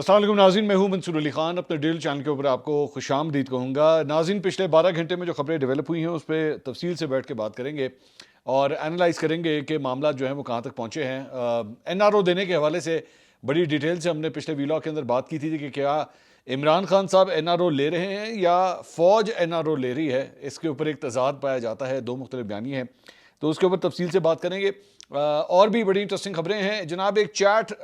अस्सलाम वालेकुम नाज़रीन, मैं हूं मंसूर अली खान। अपने डेल चैनल के ऊपर आपको खुशामदीद कहूँगा। नाज़रीन, पिछले 12 घंटे में जो खबरें डेवलप हुई हैं उस पर तफसील से बैठ के बात करेंगे और एनालाइज करेंगे कि मामला जो है वो कहाँ तक पहुँचे हैं। NRO देने के हवाले से बड़ी डिटेल से हमने पिछले वीलॉग के अंदर बात की थी कि क्या इमरान खान साहब NRO ले रहे हैं या फ़ौज NRO ले रही है। इसके ऊपर एक तज़ाद पाया जाता है, दो मुख्तलिफ बयानी हैं, तो उसके ऊपर तफसील से बात करेंगे। और भी बड़ी इंटरेस्टिंग खबरें हैं जनाब। एक चैट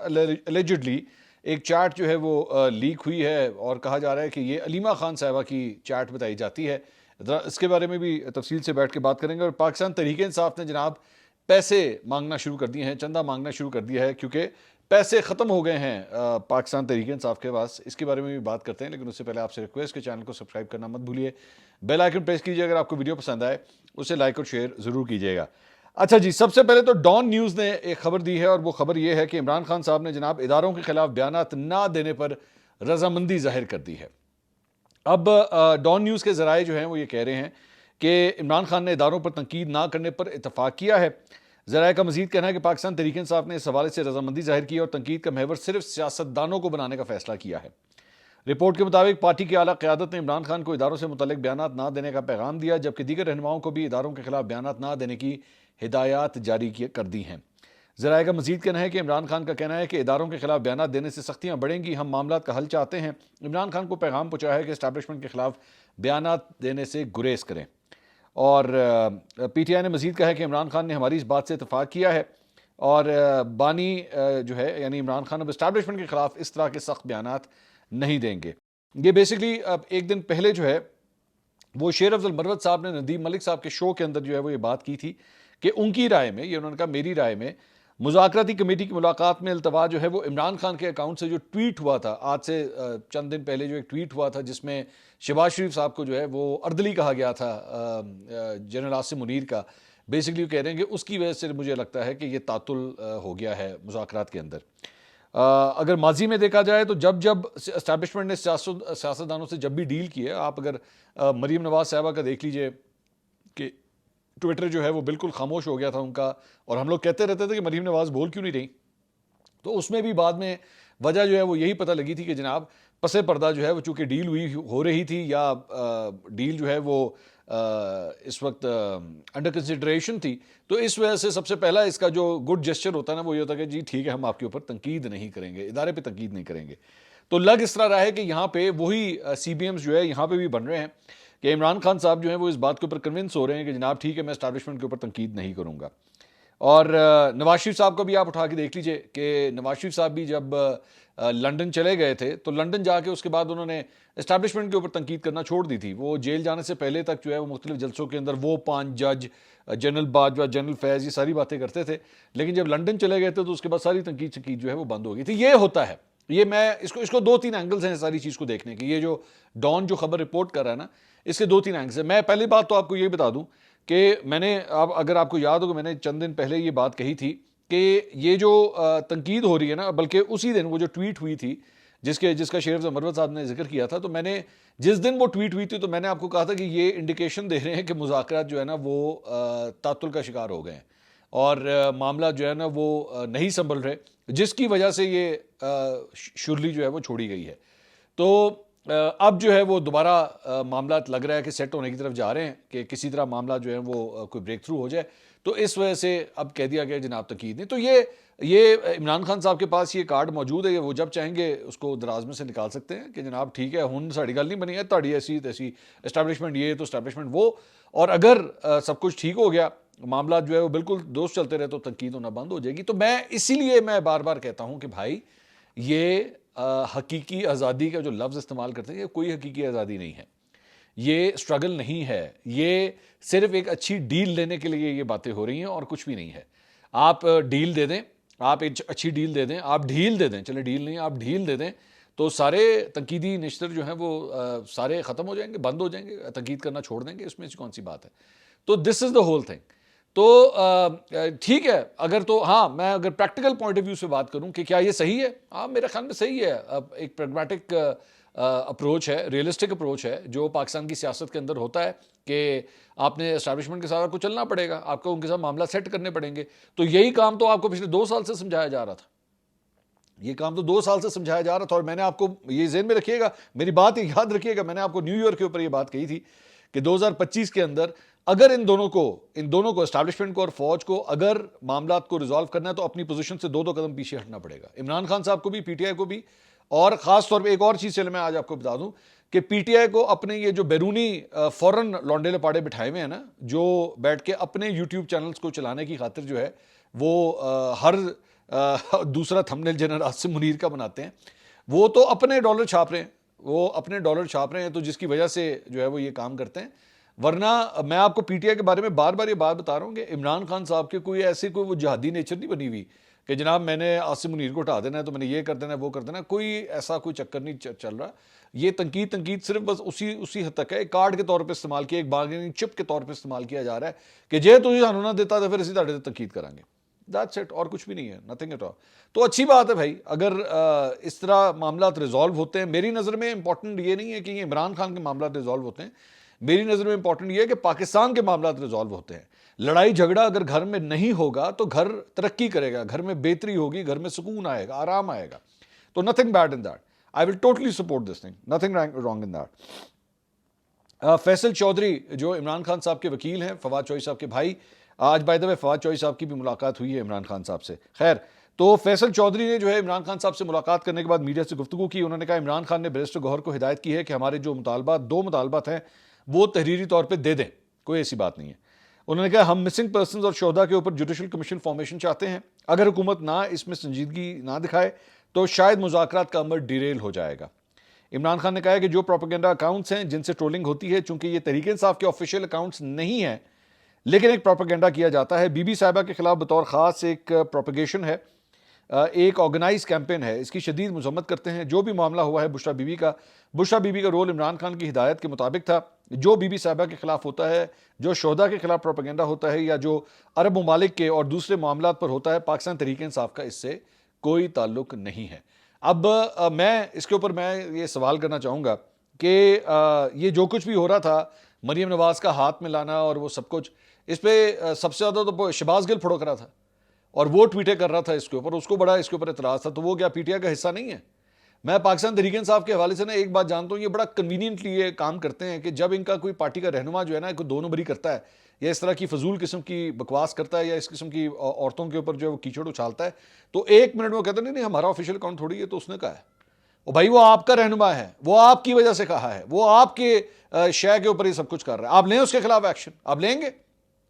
एलिजिडली एक चैट जो है वो लीक हुई है और कहा जा रहा है कि ये अलीमा खान साहिबा की चैट बताई जाती है। इसके बारे में भी तफसील से बैठ के बात करेंगे। और पाकिस्तान तहरीक इंसाफ ने जनाब पैसे मांगना शुरू कर दिए हैं, चंदा मांगना शुरू कर दिया है, क्योंकि पैसे ख़त्म हो गए हैं पाकिस्तान तहरीक इंसाफ के पास। इसके बारे में भी बात करते हैं, लेकिन उससे पहले आपसे रिक्वेस्ट के चैनल को सब्सक्राइब करना मत भूलिए, बेल आइकन प्रेस कीजिए। अगर आपको वीडियो पसंद आए उसे लाइक और शेयर ज़रूर कीजिएगा। अच्छा जी, सबसे पहले तो डॉन न्यूज़ ने एक खबर दी है और वो खबर ये है कि इमरान खान साहब ने जनाब इदारों के खिलाफ बयानात ना देने पर रजामंदी जाहिर कर दी है। अब डॉन न्यूज़ के ज़राए जो हैं वो ये कह रहे हैं कि इमरान खान ने इदारों पर तनकीद ना करने पर इतफाक़ किया है। ज़राए का मजीद कहना है कि पाकिस्तान तहरीक इंसाफ ने इस हवाले से रजामंदी जाहिर की और तनकीद का महवर सिर्फ सियासतदानों को बनाने का फैसला किया है। रिपोर्ट के मुताबिक पार्टी की आला क़यादत ने इमरान खान को इदारों से मुतल्लिक बयानात ना देने का पैगाम दिया, जबकि दीगर रहनुमाओं को भी इदारों के खिलाफ बयानात ना देने की हिदायत जारी कर दी हैं। ज़राए का मजीद कहना है कि इमरान खान का कहना है कि इदारों के खिलाफ बयानात देने से सख्तियाँ बढ़ेंगी, हम मामला का हल चाहते हैं। इमरान खान को पैगाम पहुँचा है कि इस्टेबलिशमेंट के खिलाफ बयानात देने से गुरेज करें। और PTI ने मजीद कहा है कि इमरान खान ने हमारी इस बात से इतफाक़ किया है और बानी जो है यानी इमरान खान अब इस्टेबलिशमेंट के खिलाफ इस तरह के सख्त बयानात नहीं देंगे। ये बेसिकली अब एक दिन पहले जो है वो शेर अफजल मरवत साहब ने नदीम मलिक साहब के शो के अंदर जो है वो ये बात की थी कि उनकी राय में, ये उन्होंने कहा मेरी राय में, मुज़ाकराती कमेटी की मुलाकात में अल्तवा जो है वो इमरान खान के अकाउंट से जो ट्वीट हुआ था आज से चंद दिन पहले, जो एक ट्वीट हुआ था जिसमें शहबाज शरीफ साहब को जो है वो अर्दली कहा गया था जनरल आसिम मुनीर का, बेसिकली कह रहे हैं कि उसकी वजह से मुझे लगता है कि ये तातुल हो गया है मुज़ाकरात के अंदर। अगर माजी में देखा जाए तो जब जब इस्टेबलिशमेंट ने सियासतदानों से जब भी डील की है, आप अगर मरीम नवाज साहबा का देख लीजिए कि ट्विटर जो है वो बिल्कुल खामोश हो गया था उनका, और हम लोग कहते रहते थे कि मरीम नवाज बोल क्यों नहीं रही, तो उसमें भी बाद में वजह जो है वो यही पता लगी थी कि जनाब पसे पर्दा जो है वो चूँकि डील हुई हो रही थी या डील जो है वो इस वक्त अंडर कंसिडरेशन थी, तो इस वजह से सबसे पहला इसका जो गुड जेस्चर होता है ना वो ये होता है कि जी ठीक है, हम आपके ऊपर तनकीद नहीं करेंगे, इदारे पे तनकीद नहीं करेंगे। तो लग इस तरह रहा है कि यहाँ पे वही CBMs जो है यहाँ पे भी बन रहे हैं कि इमरान खान साहब जो है वो इस बात के ऊपर कन्विंस हो रहे हैं कि जनाब ठीक है, मैं एस्टैब्लिशमेंट के ऊपर तनकीद नहीं करूँगा। और नवाज शरीफ साहब को भी आप उठा के देख लीजिए कि नवाज शरीफ साहब भी जब लंदन चले गए थे तो लंदन जाके उसके बाद उन्होंने इस्टेब्लिशमेंट के ऊपर तनकीद करना छोड़ दी थी। वो जेल जाने से पहले तक जो है वो मुख्तलिफ जलसों के अंदर वो 5 जज, जनरल बाजवा, जनरल फैज़, ये सारी बातें करते थे, लेकिन जब लंदन चले गए थे तो उसके बाद सारी तनकीद जो है वो बंद हो गई थी। ये होता है, ये मैं इसको 2-3 एंगल्स हैं सारी चीज़ को देखने के। ये जो डॉन जो खबर रिपोर्ट कर रहा है ना, इसके 2-3 एंगल्स हैं। मैं पहली बात तो आपको ये बता दूं कि मैंने अगर आपको याद हो कि मैंने चंद दिन पहले ये बात कही थी कि ये जो तनकीद हो रही है ना, बल्कि उसी दिन वो जो ट्वीट हुई थी जिसका शेर अफजल मरवत साहब ने जिक्र किया था, तो मैंने जिस दिन वो ट्वीट हुई थी तो मैंने आपको कहा था कि ये इंडिकेशन दे रहे हैं कि मुज़ाकरात जो है ना वो तातुल का शिकार हो गए हैं और मामला जो है ना वो नहीं संभल रहे, जिसकी वजह से ये शुरली जो है वो छोड़ी गई है। तो अब जो है वो दोबारा मामला लग रहा है कि सेट होने की तरफ जा रहे हैं कि किसी तरह मामला जो है वो कोई ब्रेक थ्रू हो जाए, तो इस वजह से अब कह दिया गया जनाब तकीद नहीं। तो ये इमरान खान साहब के पास ये कार्ड मौजूद है, वो जब चाहेंगे उसको दराज में से निकाल सकते हैं कि जनाब ठीक है, हुन साड़ी गल नहीं बनी है, ताड़ी ऐसी तैसी इस्टेबलिशमेंट ये तो इस्टेबलिशमेंट वो, और अगर सब कुछ ठीक हो गया, मामला जो है वो बिल्कुल दोस्त चलते रहे, तो तनकीद होना बंद हो जाएगी। तो मैं इसीलिए मैं बार बार कहता हूँ कि भाई ये हकीकी आज़ादी का जो लफ्ज़ इस्तेमाल करते हैं, ये कोई हकीकी आज़ादी नहीं है, ये स्ट्रगल नहीं है, ये सिर्फ एक अच्छी डील लेने के लिए ये बातें हो रही हैं और कुछ भी नहीं है। आप डील दे दें, आप एक अच्छी डील दे दें, आप ढील दे दें, चले डील नहीं, आप ढील दे दें, तो सारे तनकीदी इनिशिएटिव जो हैं वो सारे ख़त्म हो जाएंगे, बंद हो जाएंगे, तनकीद करना छोड़ देंगे, इसमें से कौन सी बात है। तो this is the whole thing. तो ठीक है, अगर तो हाँ, मैं अगर प्रैक्टिकल पॉइंट ऑफ व्यू से बात करूं कि क्या ये सही है, हाँ मेरे ख्याल में सही है। अब एक प्रैग्मेटिक अप्रोच है, रियलिस्टिक अप्रोच है जो पाकिस्तान की सियासत के अंदर होता है कि आपने एस्टैब्लिशमेंट के साथ आपको चलना पड़ेगा, आपको उनके साथ मामला सेट करने पड़ेंगे। तो यही काम तो आपको पिछले 2 साल से समझाया जा रहा था ये काम तो 2 साल से समझाया जा रहा था, और मैंने आपको ये ज़हन में रखिएगा, मेरी बात याद रखिएगा, मैंने आपको न्यू ईयर के ऊपर ये बात कही थी कि 2025 के अंदर अगर इन दोनों को एस्टैब्लिशमेंट को और फौज को अगर मामला को रिजॉल्व करना है तो अपनी पोजीशन से 2-2 कदम पीछे हटना पड़ेगा, इमरान खान साहब को भी, पीटीआई को भी। और खास तौर पे एक और चीज चले मैं आज आपको बता दूं कि पीटीआई को अपने ये जो बैरूनी फॉरेन लौंडे लपाड़े बिठाए हुए हैं ना, जो बैठ के अपने यूट्यूब चैनल्स को चलाने की खातिर जो है वो हर दूसरा थंबनेल जनरल आसिम मुनीर का बनाते हैं, वो तो अपने डॉलर छाप रहे हैं, तो जिसकी वजह से जो है वो ये काम करते हैं। वरना मैं आपको पीटीआई के बारे में बार बार ये बात बता रहा हूँ कि इमरान खान साहब के कोई ऐसी कोई वो जिहादी नेचर नहीं बनी हुई कि जनाब मैंने आसिम मुनीर को हटा देना है तो मैंने ये कर देना है वो कर देना है, कोई ऐसा कोई चक्कर नहीं चल रहा। ये तनकीद सिर्फ बस उसी हद तक है, एक कार्ड के तौर पे इस्तेमाल किया, एक बार्गेनिंग चिप के तौर पे इस्तेमाल किया जा रहा है कि जे तुझे सानू ना देता तो फिर असी तुहाडे ते तनकीद करांगे, दैट्स इट, और कुछ भी नहीं है, नथिंग एट ऑल। तो अच्छी बात है भाई, अगर इस तरह मामला रिजॉल्व होते हैं। मेरी नज़र में इंपॉर्टेंट ये नहीं है कि ये इमरान खान के मामला रिजॉल्व होते हैं, मेरी नज़र में इंपॉर्टेंट ये है कि पाकिस्तान के मामला रिजॉल्व होते हैं। लड़ाई झगड़ा अगर घर में नहीं होगा तो घर तरक्की करेगा, घर में बेहतरी होगी, घर में सुकून आएगा, आराम आएगा। तो nothing bad in that, I will totally support this thing, nothing wrong in that. Faisal Chaudhry जो इमरान खान साहब के वकील हैं, फवाद चौधरी साहब के भाई, आज by the way Fawad Chaudhry साहब की भी मुलाकात हुई है इमरान खान साहब से। खैर, तो फैसल चौधरी ने जो है इमरान खान साहब से मुलाकात करने के बाद मीडिया से गुफ्तगू की। उन्होंने कहा इमरान खान ने बैरिस्टर गौहर को हिदायत की है कि हमारे जो दो मुतालबात हैं वो तहरीरी तौर पर दे दें, कोई ऐसी बात नहीं है। उन्होंने कहा हम मिसिंग पर्सनस और शोधा के ऊपर जुडिशल कमीशन फॉर्मेशन चाहते हैं, अगर हुकूमत ना इसमें संजीदगी ना दिखाए तो शायद मुज़ाकरात का अमल डिरेल हो जाएगा। इमरान खान ने कहा कि जो प्रोपेगेंडा अकाउंट्स हैं जिनसे ट्रोलिंग होती है, चूंकि ये तहरीक इंसाफ के ऑफिशियल अकाउंट्स नहीं है लेकिन एक प्रोपेगेंडा किया जाता है, बीबी साहिबा के खिलाफ बतौर ख़ास एक प्रोपेगेशन है, एक ऑर्गेनाइज कैंपेन है, इसकी शदीद मजम्मत करते हैं। जो भी मामला हुआ है बुशरा बीबी का रोल इमरान खान की हिदायत के मुताबिक था। जो बीबी साहिबा के खिलाफ होता है, जो शोहदा के खिलाफ प्रोपेगेंडा होता है, या जो अरब ममालिक के और दूसरे मामलात पर होता है, पाकिस्तान तहरीक इंसाफ का इससे कोई ताल्लुक नहीं है। अब मैं इसके ऊपर मैं ये सवाल करना चाहूँगा कि ये जो कुछ भी हो रहा था, मरीम नवाज का हाथ में लाना और वो सब कुछ, इस पर सबसे ज़्यादा तो शहबाज गिल फड़क रहा था और वो ट्वीटें कर रहा था इसके ऊपर, उसको बड़ा इसके ऊपर एतराज़ था। तो वो क्या पीटीआई का हिस्सा नहीं है? मैं पाकिस्तान तहरीक इंसाफ के हवाले से ना एक बात जानता हूँ, ये बड़ा कन्वीनियंटली ये काम करते हैं कि जब इनका कोई पार्टी का रहनुमा जो है ना कोई 2 नंबरी करता है या इस तरह की फजूल किस्म की बकवास करता है या इस किस्म की औरतों के ऊपर जो वो कीचड़ उछालता है, तो 1 मिनट में वो कहते नहीं हमारा ऑफिशियल अकाउंट थोड़ी है, तो उसने कहा है वो भाई वो आपका रहनुमा है, वो आपकी वजह से कहा है, वो आपके शय के ऊपर ये सब कुछ कर रहा है, आप लें उसके खिलाफ एक्शन, आप लेंगे?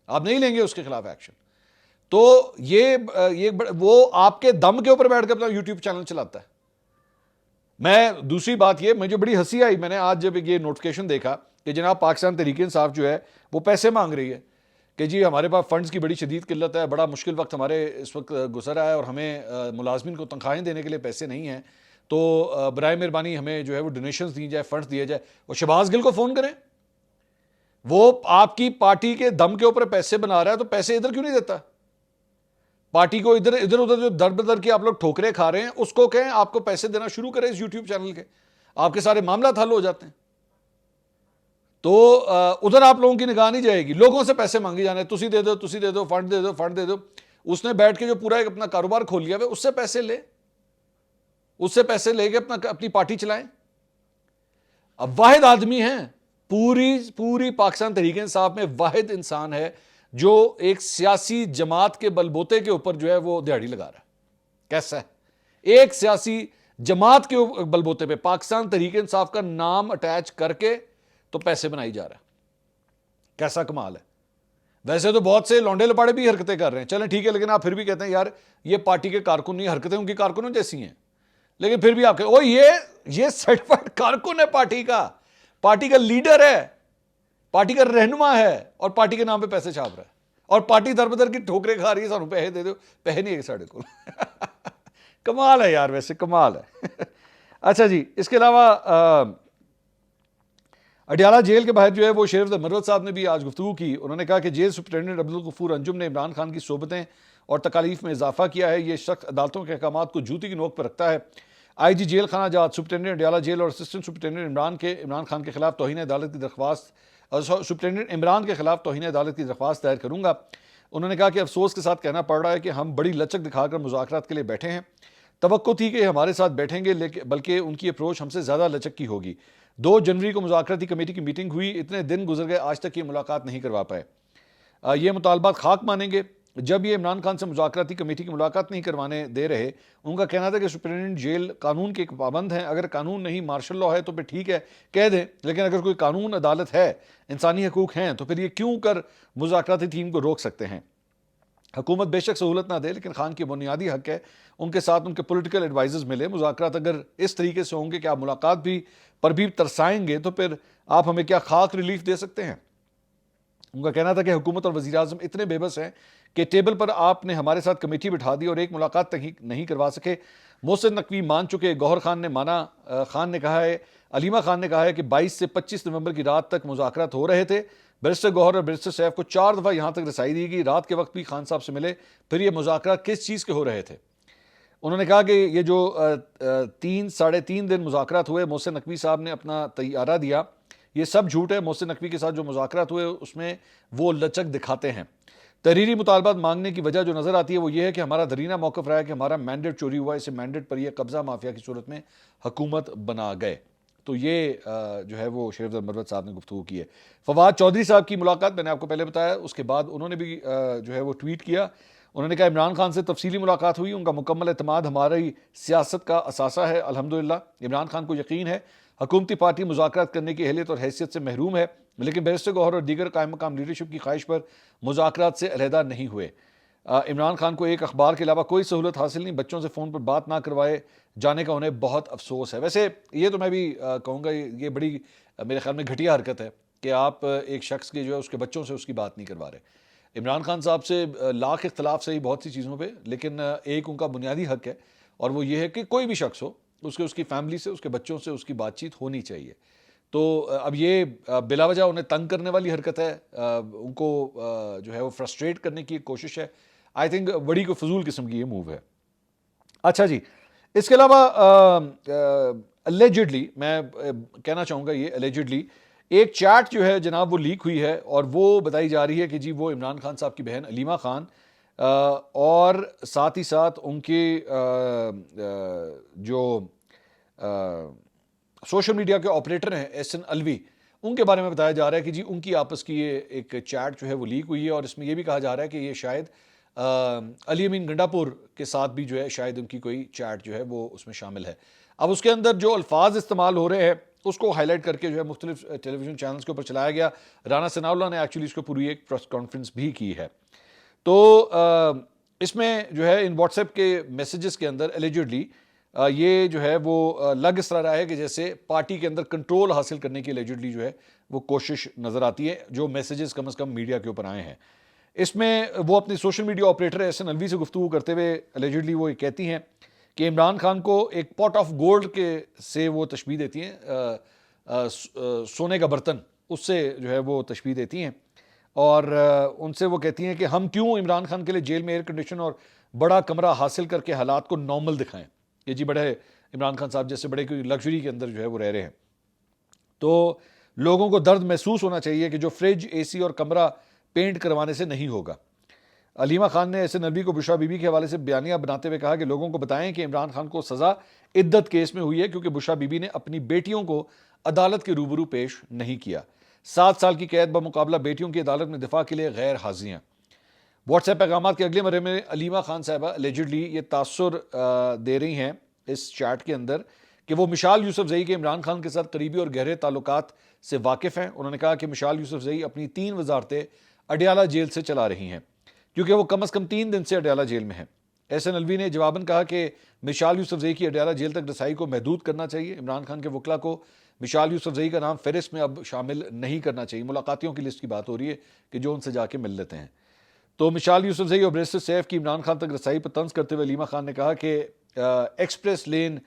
आप नहीं लेंगे उसके खिलाफ एक्शन। तो ये वो आपके दम के ऊपर बैठ कर अपना यूट्यूब चैनल चलाता है। मैं दूसरी बात ये, मुझे बड़ी हंसी आई, मैंने आज जब ये नोटिफिकेशन देखा कि जनाब पाकिस्तान तहरीक इंसाफ जो है वो पैसे मांग रही है कि जी हमारे पास फंड्स की बड़ी शदीद किल्लत है, बड़ा मुश्किल वक्त हमारे इस वक्त गुजर रहा है और हमें मुलाजमिन को तनख्वाहें देने के लिए पैसे नहीं हैं, तो बराए मेहरबानी हमें जो है वो डोनेशंस दी जाए, फंड्स दिए जाए। वो शहबाज गिल को फ़ोन करें, वो आपकी पार्टी के दम के ऊपर पैसे बना रहा है, तो पैसे इधर क्यों नहीं देता? पार्टी को इधर उधर जो दर बदर की आप लोग ठोकरे खा रहे हैं उसको कहें आपको पैसे देना शुरू करें इस यूट्यूब चैनल के, आपके सारे मामला हल हो जाते हैं। तो उधर आप लोगों की निगाह नहीं जाएगी, लोगों से पैसे मांगे जाने, तुसी दे दो, फंड दे दो। उसने बैठ के जो पूरा एक अपना कारोबार खोल लिया है उससे पैसे लेके अपनी पार्टी चलाएं। अब वाहिद आदमी है पूरी पाकिस्तान तहरीक इंसाफ में, वाहिद इंसान है जो एक सियासी जमात के बलबोते के ऊपर जो है वो दिहाड़ी लगा रहा है। कैसा है? एक सियासी जमात के बलबोते पे पाकिस्तान तहरीक इंसाफ का नाम अटैच करके तो पैसे बनाई जा रहा है। कैसा कमाल है। वैसे तो बहुत से लौंडे लपाड़े भी हरकतें कर रहे हैं, चलें ठीक है, लेकिन आप फिर भी कहते हैं यार ये पार्टी के कारकुन नहीं, हरकतें उनकी कारकुनों जैसी हैं, लेकिन फिर भी आप कहते ओ ये सर्टिफाइड कारकुन है, पार्टी का लीडर है, पार्टी का रहनुमा है और पार्टी के नाम पे पैसे छाप रहा है और पार्टी दर बदर की ठोकरे खा रही है, सानू पैसे दे दो, पैसे नहीं है साढ़े को। कमाल है यार, वैसे कमाल है। अच्छा जी, इसके अलावा अडियाला जेल के बाहर जो है वो शेरिफ मरवत साहब ने भी आज गुफ्तगू की। उन्होंने कहा कि जेल सुप्रिटेंडेंट अब्दुल गफूर अंजुम ने इमरान खान की सोबतें और तकालीफ में इजाफा किया है, ये शख्स अदालतों के अहकाम को जूती की नोक पर रखता है। IG जेल खाना जात सुप्रिटेंडेंट अडियाला जेल और असिस्टेंट सुप्रिटेंडेंट इमरान खान के खिलाफ तौहीन अदालत की दरख्वास्त सुप्रिटेंडेंट इमरान के खिलाफ तौहीन अदालत की दरख्वास्त दायर करूंगा। उन्होंने कहा कि अफसोस के साथ कहना पड़ रहा है कि हम बड़ी लचक दिखाकर मुज़ाकरात के लिए बैठे हैं, तवक्को थी कि हमारे साथ बैठेंगे, लेकिन बल्कि उनकी अप्रोच हमसे ज़्यादा लचक की होगी। 2 जनवरी को मुज़ाकराती कमेटी की मीटिंग हुई, इतने दिन गुजर गए, आज तक ये मुलाकात नहीं करवा पाए। ये मुतालबात खाक मानेंगे। जब ये इमरान खान से मुज़ाकराती कमेटी की मुलाकात नहीं करवाने दे रहे, उनका कहना था कि सुप्रीटेंडेंट जेल कानून के एक पाबंद हैं, अगर कानून नहीं मार्शल लॉ है तो फिर ठीक है कह दें, लेकिन अगर कोई कानून अदालत है, इंसानी हकूक हैं, तो फिर ये क्यों कर मुज़ाकराती टीम को रोक सकते हैं। हुकूमत बेशक सहूलत ना दे, लेकिन खान की बुनियादी हक है उनके साथ उनके पॉलिटिकल एडवाइजर्स मिले। मुज़ाकरात अगर इस तरीके से होंगे कि आप मुलाकात भी पर भी तरसाएंगे, तो फिर आप हमें क्या खाक रिलीफ दे सकते हैं। उनका कहना था कि हुकूमत और वज़ीर आज़म इतने बेबस हैं कि टेबल पर आपने हमारे साथ कमेटी बिठा दी और एक मुलाकात तक ही नहीं करवा सके। मोहसिन नकवी मान चुके, गौहर खान ने माना। खान ने कहा है, अलीमा खान ने कहा है कि 22 से 25 नवंबर की रात तक मुज़ाकरात हो रहे थे। बैरिस्टर गौहर और बैरिस्टर सैफ को 4 दफ़ा यहाँ तक रसाई दी गई, रात के वक्त भी खान साहब से मिले। फिर ये मुज़ाकरात किस चीज़ के हो रहे थे। उन्होंने कहा कि ये जो 3-3.5 दिन मुज़ाकरात हुए, मोहसिन नकवी साहब ने अपना तैयारा दिया, ये सब झूठ है। मोहसिन नकवी के साथ जो मुज़ाकरात हुए उसमें वो लचक दिखाते हैं। तहरीरी मुतालबात मांगने की वजह जो नज़र आती है वो ये है कि हमारा दरीना मौक़िफ़ रहा है कि हमारा मैंडेट चोरी हुआ, इसे मैंडेट पर यह कब्ज़ा माफिया की सूरत में हुकूमत बना गए। तो ये जो है वो शरीफ मरवत साहब ने गुफ्तगू की है। फवाद चौधरी साहब की मुलाकात मैंने आपको पहले बताया, उसके बाद उन्होंने भी जो है वो ट्वीट किया। उन्होंने कहा इमरान खान से तफसीली मुलाकात हुई, उनका मुकम्मल एतमाद हमारी सियासत का असासा है। अल्हम्दुलिल्लाह इमरान खान को यकीन है हुकूमती पार्टी मुज़ाकरात करने की अहलियत और हैसियत से महरूम है, लेकिन बैरिस्टर गौहर और दीगर कायम मकाम लीडरशिप की ख्वाहिश पर मुज़ाकरात से अलहदा नहीं हुए। इमरान खान को एक अखबार के अलावा कोई सहूलत हासिल नहीं, बच्चों से फ़ोन पर बात ना करवाए जाने का उन्हें बहुत अफसोस है। वैसे ये तो मैं भी कहूँगा ये बड़ी मेरे ख्याल में घटिया हरकत है कि आप एक शख्स के जो है उसके बच्चों से उसकी बात नहीं करवा रहे। इमरान खान साहब से लाख इख्तलाफ सही बहुत सी चीज़ों पे, लेकिन एक उनका बुनियादी हक है और वो ये है कि कोई भी शख्स हो उसकी फैमिली से, उसके बच्चों से उसकी बातचीत होनी चाहिए। तो अब ये बिला वजह उन्हें तंग करने वाली हरकत है, उनको जो है वो फ्रस्ट्रेट करने की एक कोशिश है। आई थिंक बड़ी कोई फजूल किस्म की ये मूव है। अच्छा जी, इसके अलावा अलेजिडली मैं कहना चाहूँगा ये अलेजिडली एक चैट जो है जनाब वो लीक हुई है और वो बताई जा रही है कि जी वो इमरान खान साहब की बहन अलीमा खान और साथ ही साथ उनके जो सोशल मीडिया के ऑपरेटर हैं एहसन अलवी, उनके बारे में बताया जा रहा है कि जी उनकी आपस की ये एक चैट जो है वो लीक हुई है और इसमें ये भी कहा जा रहा है कि ये शायद अली अमीन गंडापुर के साथ भी जो है शायद उनकी कोई चैट जो है वो उसमें शामिल है। अब उसके अंदर जो अल्फाज इस्तेमाल हो रहे हैं उसको हाईलाइट करके जो है मुख्तलिफ टेलीविजन चैनल्स के ऊपर चलाया गया। राना सनाउल्लाह ने एक्चुअली इसको पूरी एक प्रेस कॉन्फ्रेंस भी की है। तो इसमें जो है इन व्हाट्सएप के मैसेजेस के अंदर एलिजिडली ये जो है वो लग इस तरह रहा है कि जैसे पार्टी के अंदर कंट्रोल हासिल करने की एलिजिडली जो है वो कोशिश नज़र आती है, जो मैसेजेस कम से कम मीडिया के ऊपर आए हैं। इसमें वो अपनी social media operator Ehsan Alvi से गुफ्तगू करते हुए एलिजिडली वो कहती हैं कि इमरान खान को एक पॉट ऑफ गोल्ड के से वो तशबीह देती हैं, सोने का बर्तन, उससे जो है वो तशबीह देती हैं और उनसे वो कहती हैं कि हम क्यों इमरान खान के लिए जेल में एयर कंडीशन और बड़ा कमरा हासिल करके हालात को नॉर्मल दिखाएं। ये जी बड़े इमरान खान साहब जैसे बड़े कोई लग्जरी के अंदर जो है वो रह रहे हैं। तो लोगों को दर्द महसूस होना चाहिए कि जो फ्रिज, एसी और कमरा पेंट करवाने से नहीं होगा। अलीमा खान ने एहसन अलवी को बुशरा बीबी के हवाले से बयानिया बनाते हुए कहा कि लोगों को बताएं कि इमरान खान को सज़ा इद्दत केस में हुई है क्योंकि बुशरा बीबी ने अपनी बेटियों को अदालत के रूबरू पेश नहीं किया। 7 साल की कैद बमुकाबला बेटियों की अदालत में दिफा के लिए गैर हाजियाँ। व्हाट्सएप पैगाम के अगले मरहले में अलीमा खान साहबा एलिजिडली ये तासुर दे रही हैं इस चैट के अंदर कि वो मिशाल यूसुफजई के इमरान खान के साथ करीबी और गहरे ताल्लुकात से वाकिफ़ हैं। उन्होंने कहा कि मिशाल यूसुफजई अपनी 3 वजारतें अडयाला जेल से चला रही हैं क्योंकि वो कम से कम 3 दिन से अडयाला जेल में है। एहसन अलवी ने जवाबन कहा कि मिशाल यूसुफजई की अडयाला जेल तक रसाई को महदूद करना चाहिए। इमरान खान के वकला को मिशाल यूसुफजई का नाम फहरिस्त में अब शामिल नहीं करना चाहिए। मुलाकातियों की लिस्ट की बात हो रही है कि जो उनसे जाके मिल लेते हैं। तो मिशाल यूसुफजई और बैरिस्टर सैफ की इमरान खान तक रसाई पर तंज करते हुए अलीमा खान ने कहा कि एक्सप्रेस लेन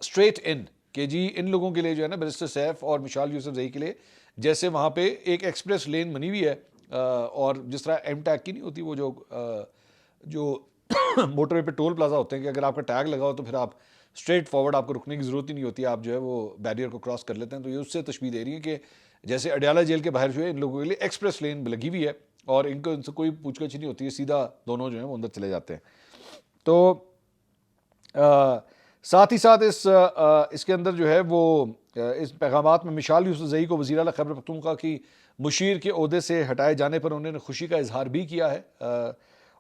स्ट्रेट इन कि जी इन लोगों के लिए जो है ना बैरिस्टर सैफ और मिशाल यूसुफजई के लिए जैसे वहाँ पे एक एक्सप्रेस लेन बनी हुई है और जिस तरह एम टैग की नहीं होती वो जो मोटरवे पे टोल प्लाजा होते हैं कि अगर आपका टैग लगा हो तो फिर आप स्ट्रेट फॉरवर्ड, आपको रुकने की ज़रूरत ही नहीं होती, आप जो है वो बैरियर को क्रॉस कर लेते हैं। तो ये उससे तशबीह दे रही है कि जैसे अडयाला जेल के बाहर जो है इन लोगों के लिए एक्सप्रेस लेन लगी हुई है और इनसे कोई पूछगछ नहीं होती है, सीधा दोनों जो है वो अंदर चले जाते हैं। तो साथ ही साथ इसके अंदर जो है वो इस पैगामात में मिशाल यूसुफ़ज़ई को वज़ीर आला खैबर पख्तूनख्वा की मुशीर के ओहदे से हटाए जाने पर उन्होंने खुशी का इजहार भी किया है।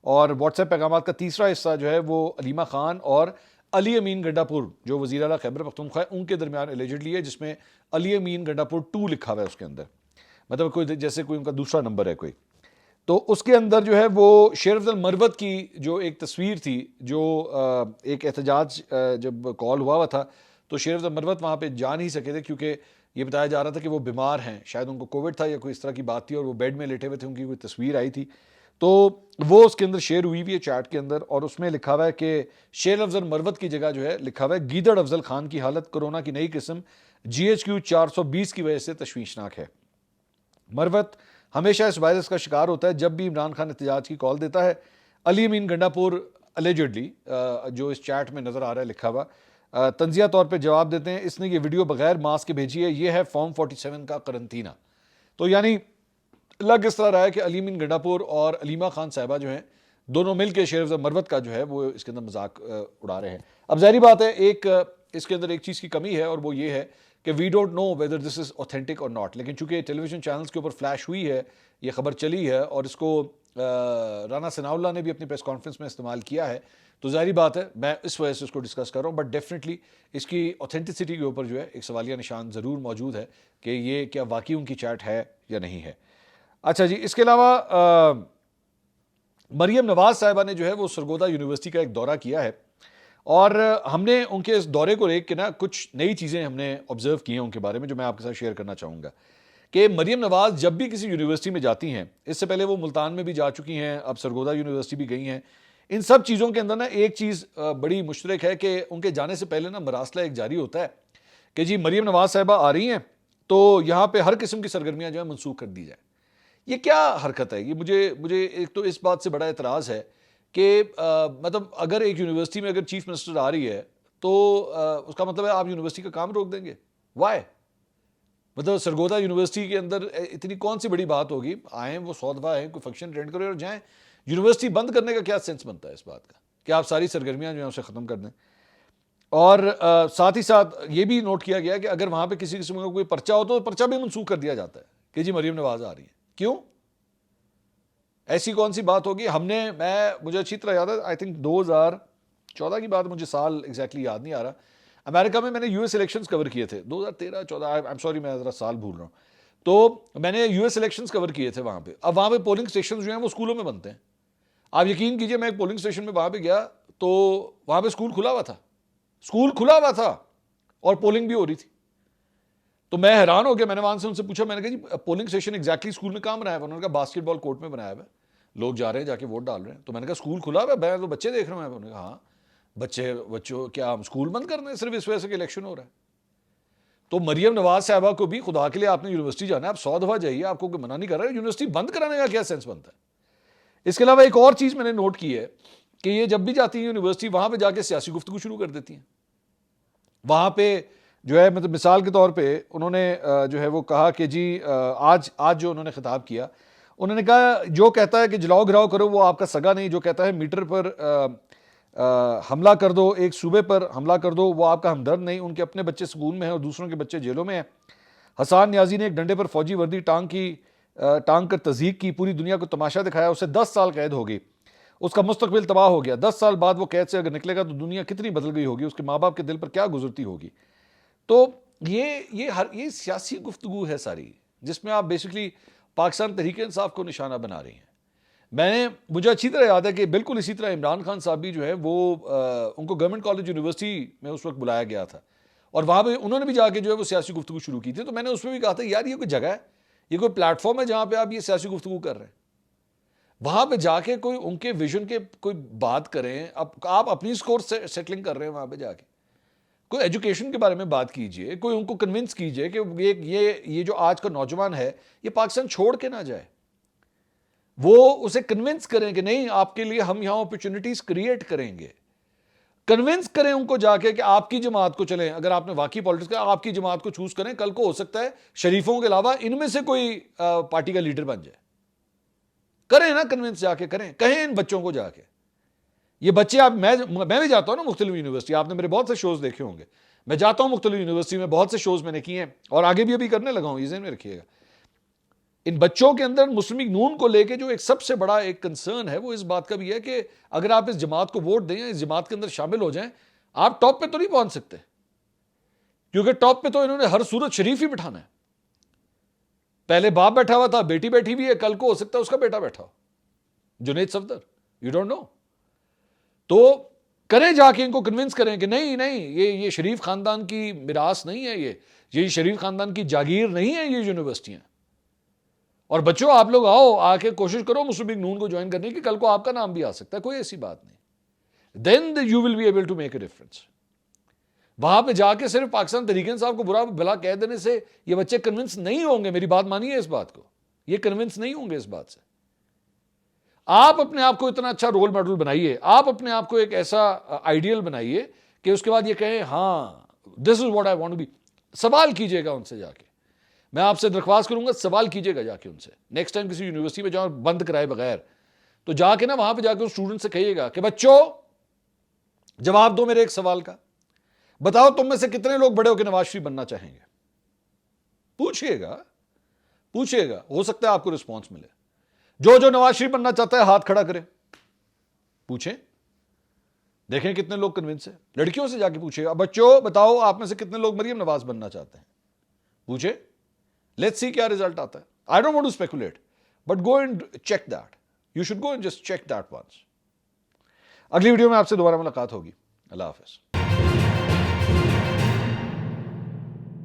और व्हाट्सएप पैगामात का तीसरा हिस्सा जो है वो अलीमा खान और अली अमीन गंडापुर जो वज़ीर आला खैबर पख्तूनख्वा है उनके दरमियान एलिजिडली है, जिसमें अली अमीन गंडापुर 2 लिखा हुआ है उसके अंदर, मतलब कोई जैसे कोई उनका दूसरा नंबर है कोई। तो उसके अंदर जो है वो शेर अफजल मरवत की जो एक तस्वीर थी, जो एक एहतजाज जब कॉल हुआ था तो शेर अफजल मरवत वहाँ पे जा नहीं सके थे क्योंकि ये बताया जा रहा था कि वो बीमार हैं, शायद उनको कोविड था या कोई इस तरह की बात थी और वो बेड में लेटे हुए थे, उनकी कोई तस्वीर आई थी। तो वो उसके अंदर शेयर हुई हुई है चैट के अंदर और उसमें लिखा हुआ है कि शेर अफजल मरवत की जगह जो है लिखा हुआ है गीदड़ अफजल खान की हालत कोरोना की नई किस्म GHQ 420 की वजह से तशवीशनाक है। मरवत हमेशा इस वायरस का शिकार होता है जब भी इमरान खान एहतजाज की कॉल देता है। अली अमीन गंडापुर अलेजेडली जो इस चैट में नज़र आ रहा है लिखा हुआ तंजिया तौर पे जवाब देते हैं, इसने ये वीडियो बगैर मास्क के भेजी है, ये है फॉर्म 47 का करंतना। तो यानी लग इस तरह रहा है कि अली अमीन गंडापुर और अलीमा खान साहिबा जो हैं दोनों मिल के शेर अफजल मरवत का जो है वो इसके अंदर मजाक उड़ा रहे हैं। अब जाहिर बात है इसके अंदर एक चीज़ की कमी है और वो ये है कि we don't know whether this is authentic और नॉट, लेकिन चूंकि टेलीविजन चैनल्स के ऊपर फ्लैश हुई है, ये खबर चली है और इसको राना सनाउल्लाह ने भी अपनी प्रेस कॉन्फ्रेंस में इस्तेमाल किया है, तो जाहिर बात है मैं इस वजह से उसको डिस्कस कर रहा हूँ। बट डेफिनेटली इसकी ऑथेंटिसिटी के ऊपर जो है एक सवालिया निशान ज़रूर मौजूद है कि ये क्या वाकई उनकी चैट है या नहीं है। अच्छा जी, इसके अलावा मरियम नवाज साहिबा ने जो है वो सरगोदा यूनिवर्सिटी का एक दौरा किया है और हमने उनके इस दौरे को देख के ना कुछ नई चीज़ें हमने ऑब्जर्व की हैं उनके बारे में जो मैं आपके साथ शेयर करना चाहूँगा कि मरियम नवाज जब भी किसी यूनिवर्सिटी में जाती हैं, इससे पहले वो मुल्तान में भी जा चुकी हैं, अब सरगोदा यूनिवर्सिटी भी गई हैं, इन सब चीज़ों के अंदर ना एक चीज़ बड़ी मुश्तरक है कि उनके जाने से पहले ना मरासला एक जारी होता है कि जी मरियम नवाज साहिबा आ रही हैं तो यहाँ पर हर किस्म की सरगर्मियाँ जो है मनसूख कर दी जाए। ये क्या हरकत है? ये मुझे एक तो इस बात से बड़ा एतराज़ है कि मतलब अगर एक यूनिवर्सिटी में अगर चीफ मिनिस्टर आ रही है तो उसका मतलब है आप यूनिवर्सिटी का काम रोक देंगे? वाई? मतलब सरगोदा यूनिवर्सिटी के अंदर इतनी कौन सी बड़ी बात होगी? आएँ वो 100 दफ़ा आएँ, कोई फंक्शन अटेंड करें और जाएँ। यूनिवर्सिटी बंद करने का क्या सेंस बनता है इस बात का कि आप सारी सरगर्मियाँ जो हैं उसे ख़त्म कर दें? और साथ ही साथ ये भी नोट किया गया कि अगर वहाँ पे किसी किस्म का कोई पर्चा हो तो पर्चा भी मनसूख कर दिया जाता है कि जी मरियम नवाज आ रही है। क्यों? ऐसी कौन सी बात होगी? मुझे अच्छी तरह याद है, आई थिंक 2014 की बात, मुझे साल एग्जैक्टली याद नहीं आ रहा। अमेरिका में मैंने यूएस इलेक्शंस कवर किए थे 2013-14, आई एम सॉरी मैं ज़रा साल भूल रहा हूँ। तो मैंने यूएस इलेक्शंस कवर किए थे वहाँ पे। अब वहाँ पे पोलिंग स्टेशन जो हैं वो स्कूलों में बनते हैं। आप यकीन कीजिए मैं एक पोलिंग स्टेशन में वहाँ पे गया तो वहाँ पे स्कूल खुला हुआ था, स्कूल खुला हुआ था और पोलिंग भी हो रही थी। तो मैं हैरान हो गया, मैंने वहां से उनसे पूछा, मैंने कहा जी पोलिंग स्टेशन एग्जैक्टली स्कूल में कहाँ बनाया हुआ? उन्होंने कहा बास्केटबॉल कोर्ट में बनाया हुआ है, लोग जा रहे हैं जाके वोट डाल रहे हैं। तो मैंने कहा स्कूल खुला हुआ है? मैं तो बच्चे देख रहा हूँ। उन्होंने कहा हाँ बच्चों क्या हम स्कूल बंद कर रहे हैं सिर्फ इस वजह से कि इलेक्शन हो रहा है? तो मरियम नवाज साहबा को भी खुदा के लिए आपने यूनिवर्सिटी जाना है, आप 100 दफ़ा जाइए, आपको कोई मना नहीं कर रहा है, यूनिवर्सिटी बंद कराने का क्या सेंस बनता है? इसके अलावा एक और चीज़ मैंने नोट की है कि ये जब भी जाती है यूनिवर्सिटी वहाँ पर जाके सियासी गुफ्तगू शुरू कर देती हैं। वहाँ पे जो है मतलब मिसाल के तौर पे उन्होंने जो है वो कहा कि जी आज जो उन्होंने खिताब किया, उन्होंने कहा जो कहता है कि जलाओ गिराओ करो वो आपका सगा नहीं, जो कहता है मीटर पर हमला कर दो, एक सूबे पर हमला कर दो, वो आपका हमदर्द नहीं, उनके अपने बच्चे सुकून में हैं और दूसरों के बच्चे जेलों में हैं। हसान न्याजी ने एक डंडे पर फौजी वर्दी टांग कर तज़हीक की, पूरी दुनिया को तमाशा दिखाया, उसे 10 साल कैद हो गई, उसका मुस्तकबिल तबाह हो गया। 10 साल बाद वो कैद से अगर निकलेगा तो दुनिया कितनी बदल गई होगी, उसके माँ बाप के दिल पर क्या गुजरती होगी। तो ये सियासी गुफ्तगू है सारी, जिसमें आप बेसिकली पाकिस्तान तहरीक इंसाफ को निशाना बना रही हैं। मुझे अच्छी तरह याद है कि बिल्कुल इसी तरह इमरान खान साहब भी जो है वो उनको गवर्नमेंट कॉलेज यूनिवर्सिटी में उस वक्त बुलाया गया था और वहाँ पे उन्होंने भी जाके जो है वो सियासी गुफ्तगू शुरू की थी। तो मैंने उसमें भी कहा था यार ये कोई जगह है, ये कोई प्लेटफॉर्म है जहाँ पे आप ये सियासी गुफ्तगू कर रहे हैं? वहाँ पे जाके कोई उनके विजन के कोई बात करें। आप अपनी स्कोर सेटलिंग कर रहे हैं वहाँ पे जाके, कोई एजुकेशन के बारे में बात कीजिए, कोई उनको कन्विंस कीजिए कि ये जो आज का नौजवान है ये पाकिस्तान छोड़ के ना जाए। वो उसे कन्विंस करें कि नहीं आपके लिए हम यहां अपॉर्चुनिटीज क्रिएट करेंगे। कन्विंस करें उनको जाके कि आपकी जमात को चलें, अगर आपने वाकई पॉलिटिक्स का आपकी जमात को चूज करें, कल को हो सकता है शरीफों के अलावा इनमें से कोई पार्टी का लीडर बन जाए। करें ना कन्विंस, जाके करें, कहें इन बच्चों को जाके ये बच्चे, आप मैं भी जाता हूं ना मुख्तलिफ यूनिवर्सिटी, आपने मेरे बहुत से शोज देखे होंगे, मैं जाता हूं मुख्तलिफ यूनिवर्सिटी में, बहुत से शोज मैंने किए हैं और आगे भी अभी करने लगा हूं, ये ज़हन में रखिएगा। इन बच्चों के अंदर मुस्लिम लीग नून को लेके जो एक सबसे बड़ा एक कंसर्न है वो इस बात का भी है कि अगर आप इस जमात को वोट दें, इस जमात के अंदर शामिल हो जाएं, आप टॉप पे तो नहीं पहुंच सकते, क्योंकि टॉप पे तो इन्होंने हर सूरत शरीफ ही बिठाना है। पहले बाप बैठा हुआ था, बेटी बैठी हुई है, कल को हो सकता है उसका बेटा बैठा हो, Junaid Safdar, you don't know. तो करें, जाके इनको कन्विंस करें कि नहीं नहीं, ये शरीफ खानदान की मिरास नहीं है, ये शरीफ खानदान की जागीर नहीं है ये यूनिवर्सिटियां। और बच्चों, आप लोग आओ, आके कोशिश करो मुस्लिम लीग नून को ज्वाइन करने की, कल को आपका नाम भी आ सकता है, कोई ऐसी बात नहीं। Then you will be able to make a difference. वहां पे जाके सिर्फ पाकिस्तान तहरीक साहब को बुरा भला कह देने से ये बच्चे कन्विंस नहीं होंगे, मेरी बात मानिए इस बात को, ये कन्विंस नहीं होंगे इस बात से। आप अपने आप को इतना अच्छा रोल मॉडल बनाइए, आप अपने आप को एक ऐसा आइडियल बनाइए कि उसके बाद ये कहें हाँ this is what I want to be. सवाल कीजिएगा उनसे जाके, मैं आपसे दरख्वास्त करूंगा, सवाल कीजिएगा जाके उनसे। नेक्स्ट टाइम किसी यूनिवर्सिटी में जाओ बंद कराए बगैर, तो जाके ना वहां पे जाके उस स्टूडेंट से कहिएगा कि बच्चों जवाब दो मेरे एक सवाल का, बताओ तुम में से कितने लोग बड़े होकर नवाज शरीफ बनना चाहेंगे। पूछिएगा, पूछिएगा, हो सकता है आपको रिस्पॉन्स मिले। जो नवाज शरीफ बनना चाहता है हाथ खड़ा करे, पूछें, देखें कितने लोग कन्विंस है। लड़कियों से जाके पूछेगा, बच्चों बताओ आप में से कितने लोग मरियम नवाज बनना चाहते हैं, पूछे, लेट्स सी क्या रिजल्ट आता है। I don't want to speculate, but go and check that, you should go and just check that once. अगली वीडियो में आपसे दोबारा मुलाकात होगी। अल्लाह हाफिज।